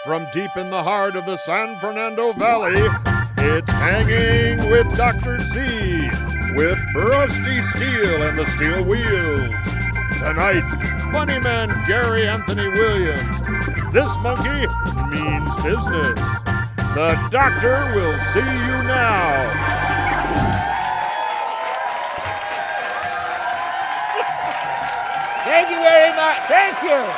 from deep in the heart of the San Fernando Valley, it's Hanging with Dr. Z, with Rusty Steele and the Steel Wheels. Tonight, funny man Gary Anthony Williams. This monkey means business. The doctor will see you now. Thank you very much. Thank you.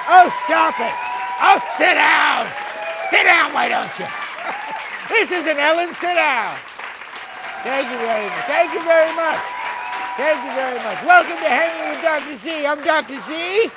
Oh, stop it. Oh, sit down. Sit down, why don't you? This isn't Ellen. Sit down. Thank you very much. Thank you very much. Thank you very much. Welcome to Hanging with Dr. Z. I'm Dr. Z.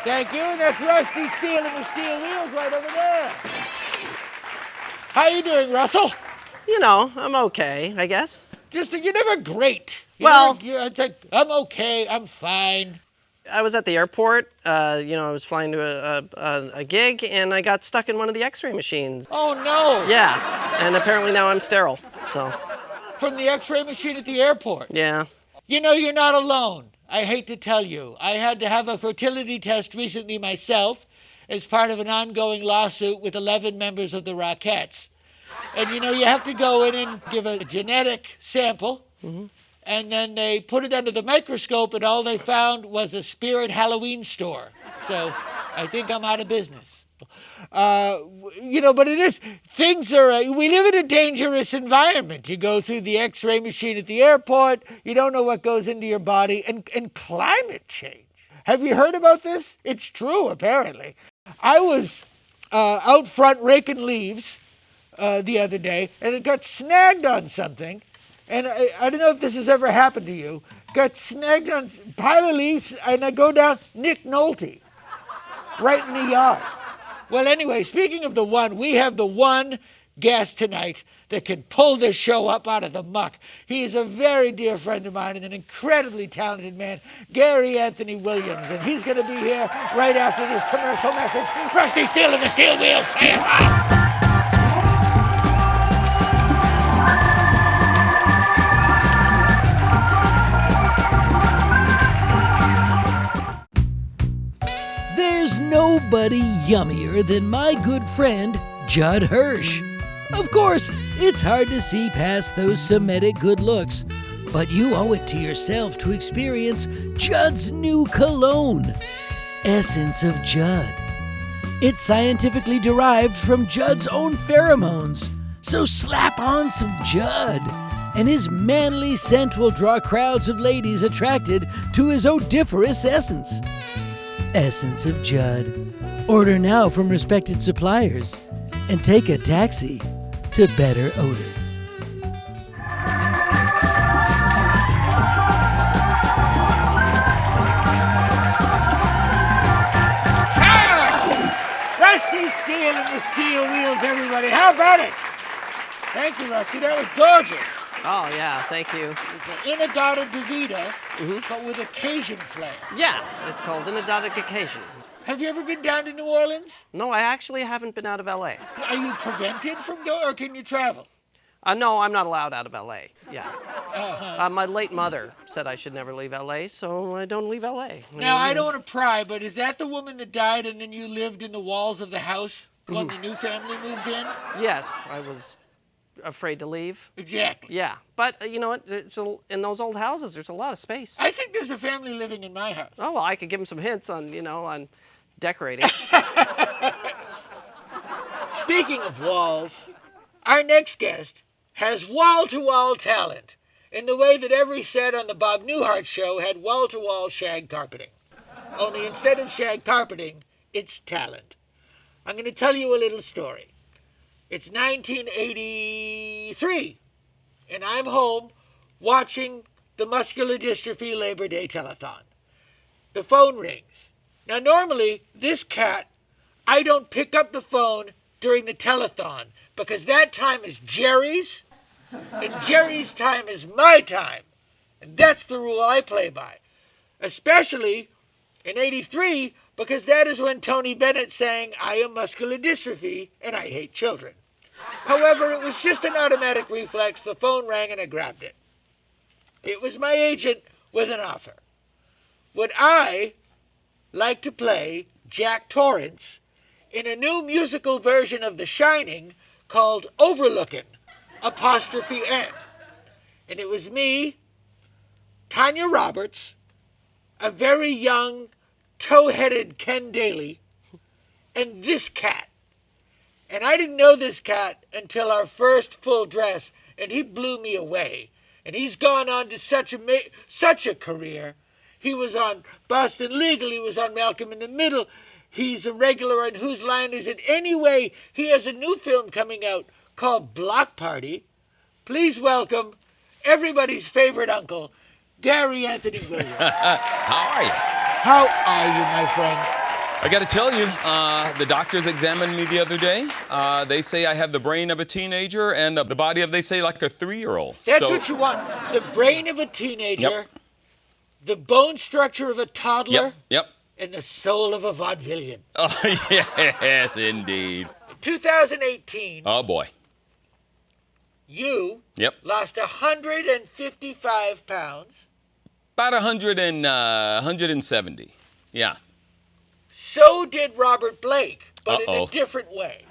Thank you. And that's Rusty Steele and the Steel Wheels right over there. How you doing, Russell? You know, I'm okay, I guess. You're never great. It's like, I'm okay, I'm fine. I was at the airport. I was flying to a gig, and I got stuck in one of the X-ray machines. Oh, no. Yeah, and apparently now I'm sterile, so. From the X-ray machine at the airport? Yeah. You know, you're not alone. I hate to tell you. I had to have a fertility test recently myself as part of an ongoing lawsuit with 11 members of the Rockettes. And, you have to go in and give a genetic sample, and then they put it under the microscope, and all they found was a Spirit Halloween store. So I think I'm out of business. But it is, we live in a dangerous environment. You go through the X-ray machine at the airport, you don't know what goes into your body, and climate change. Have you heard about this? It's true, apparently. I was out front raking leaves the other day, and it got snagged on something. And I don't know if this has ever happened to you. Got snagged on a pile of leaves, and I go down, Nick Nolte, right in the yard. Well, anyway, speaking of the one, we have the one guest tonight that can pull this show up out of the muck. He is a very dear friend of mine and an incredibly talented man, Gary Anthony Williams. And he's going to be here right after this commercial message. Rusty Steele and the Steel Wheels. Play it off. There's nobody yummier than my good friend, Judd Hirsch. Of course, it's hard to see past those Semitic good looks, but you owe it to yourself to experience Judd's new cologne, Essence of Judd. It's scientifically derived from Judd's own pheromones, so slap on some Judd, and his manly scent will draw crowds of ladies attracted to his odoriferous essence. Essence of Judd. Order now from respected suppliers and take a taxi to better odor. Rusty Steele and the Steel Wheels, everybody. How about it? Thank you, Rusty. That was gorgeous. Oh, yeah, thank you. It's an Inagata Davida, but with a Cajun flair. Yeah, it's called Inadodic Occasion. Have you ever been down to New Orleans? No, I actually haven't been out of L.A. Are you prevented from going, or can you travel? No, I'm not allowed out of L.A., yeah. Uh-huh. My late mother said I should never leave L.A., so I don't leave L.A. Now, I don't want to pry, but is that the woman that died and then you lived in the walls of the house when the new family moved in? Yes, I was afraid to leave. Exactly. Yeah, but you know what? In those old houses, there's a lot of space. I think there's a family living in my house. Oh, well, I could give them some hints on, on decorating. Speaking of walls, our next guest has wall-to-wall talent in the way that every set on the Bob Newhart show had wall-to-wall shag carpeting. Only instead of shag carpeting, it's talent. I'm going to tell you a little story. It's 1983, and I'm home watching the Muscular Dystrophy Labor Day Telethon. The phone rings. Now, normally, this cat, I don't pick up the phone during the telethon because that time is Jerry's, and Jerry's time is my time. And that's the rule I play by. Especially in 83, because that is when Tony Bennett sang, "I am muscular dystrophy, and I hate children." However, it was just an automatic reflex. The phone rang and I grabbed it. It was my agent with an offer. Would I like to play Jack Torrance in a new musical version of The Shining called Overlookin', apostrophe N. And it was me, Tanya Roberts, a very young, tow-headed Ken Daly, and this cat. And I didn't know this cat until our first full dress, and he blew me away. And he's gone on to such a career. He was on Boston Legal, he was on Malcolm in the Middle. He's a regular on Whose Line Is It Anyway? He has a new film coming out called Block Party. Please welcome everybody's favorite uncle, Gary Anthony Williams. How are you? How are you, my friend? I got to tell you, the doctors examined me the other day. They say I have the brain of a teenager and the body of, they say, like a 3-year-old. That's what you want. The brain of a teenager, Yep. the bone structure of a toddler, Yep. and the soul of a vaudevillian. Oh, yes, indeed. 2018, Oh, boy. you Yep. lost 155 pounds. About 170. Yeah. So did Robert Blake, but in Uh-oh. a different way.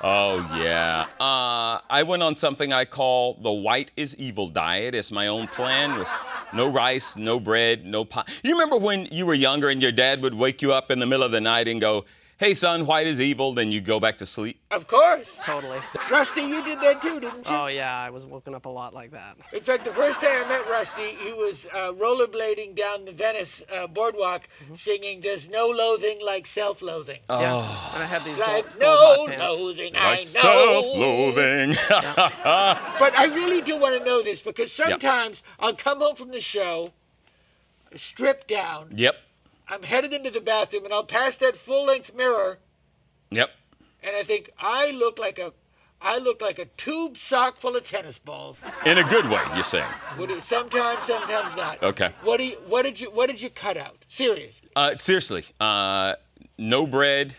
Oh, yeah. I went on something I call the white is evil diet. It's my own plan. It was no rice, no bread, no pie. You remember when you were younger and your dad would wake you up in the middle of the night and go, hey, son, white is evil, then you go back to sleep? Of course. Totally. Rusty, you did that too, didn't you? Oh, yeah, I was woken up a lot like that. In fact, the first day I met Rusty, he was rollerblading down the Venice boardwalk singing, "There's no loathing like self-loathing." Yeah. And I had these Like gold no hot pants. loathing, Like I know. self-loathing. But I really do want to know this because sometimes I'll come home from the show, stripped down, Yep. I'm headed into the bathroom, and I'll pass that full-length mirror, Yep. and I think I look like a tube sock full of tennis balls. In a good way, you're saying. Sometimes not. Okay. What did you cut out? Seriously. Seriously, no bread,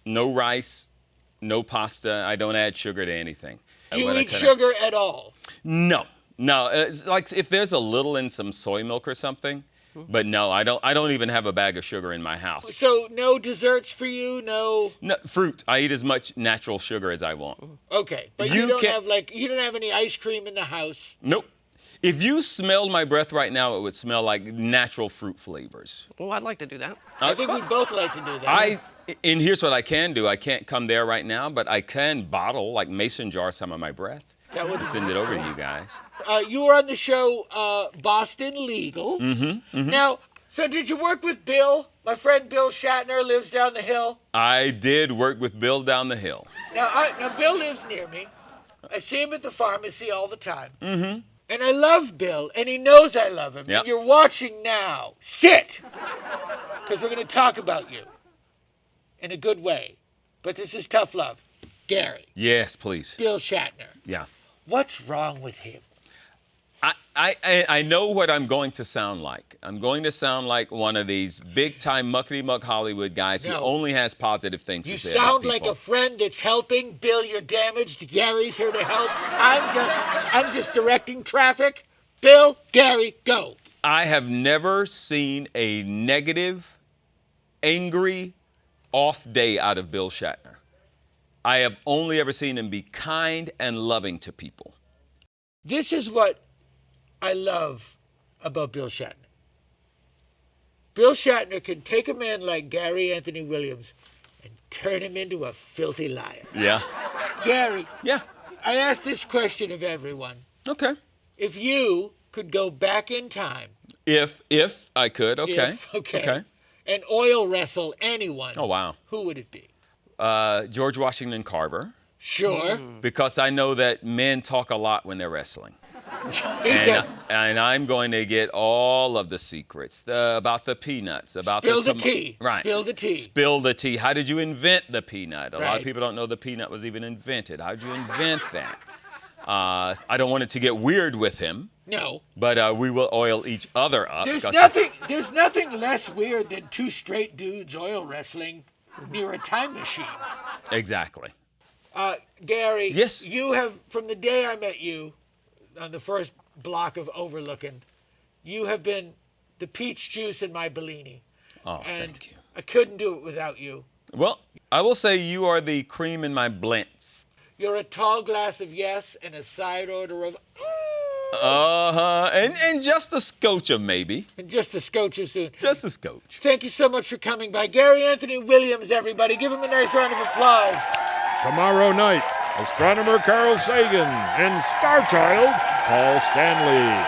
no rice, no pasta. I don't add sugar to anything. Do you What I eat cut out- sugar at all? No. It's like if there's a little in some soy milk or something, but no, I don't even have a bag of sugar in my house. So no desserts for you, no. No, fruit. I eat as much natural sugar as I want. Okay, but You you don't can't- have any ice cream in the house. Nope. If you smelled my breath right now, it would smell like natural fruit flavors. Well, I'd like to do that. I think we'd both like to do that. And here's what I can do. I can't come there right now, but I can bottle, like mason jar, some of my breath. That would Send it over to you guys. You were on the show Boston Legal. Mm-hmm. Now, so did you work with Bill? My friend Bill Shatner lives down the hill. I did work with Bill down the hill. Now Bill lives near me. I see him at the pharmacy all the time. Mm-hmm. And I love Bill, and he knows I love him. Yep. And you're watching now. Sit! Because we're going to talk about you in a good way. But this is tough love. Gary, Yes, please. Bill Shatner. Yeah. What's wrong with him? I know what I'm going to sound like. I'm going to sound like one of these big-time muckety-muck Hollywood guys who No. only has positive things You to say about sound like people. a friend that's helping. Bill, you're damaged. Gary's here to help. I'm just directing traffic. Bill, Gary, go. I have never seen a negative, angry, off day out of Bill Shatner. I have only ever seen him be kind and loving to people. This is what I love about Bill Shatner. Bill Shatner can take a man like Gary Anthony Williams and turn him into a filthy liar. Yeah. Gary, Yeah. I ask this question of everyone. Okay. If you could go back in time, If I could, okay. okay, and oil wrestle anyone, Oh, wow. who would it be? George Washington Carver, Sure. because I know that men talk a lot when they're wrestling. He And, does. and I'm going to get all of the secrets about the peanuts, about Spill the the tea. Right. Spill the tea. Spill the tea. How did you invent the peanut? A lot Right. of people don't know the peanut was even invented. How did you invent that? I don't want it to get weird with him, No. but we will oil each other up. There's because there's nothing less weird than two straight dudes oil wrestling near a time machine. Exactly. Gary, Yes. you have, from the day I met you on the first block of Overlooking, you have been the peach juice in my Bellini. Oh, And thank you. I couldn't do it without you. Well, I will say you are the cream in my blintz. You're a tall glass of yes and a side order of Uh-huh. And just a scotch of maybe. and just a scotch or soon. Just a scotch. Thank you so much for coming by. Gary Anthony Williams, everybody. Give him a nice round of applause. Tomorrow night, astronomer Carl Sagan and star child Paul Stanley.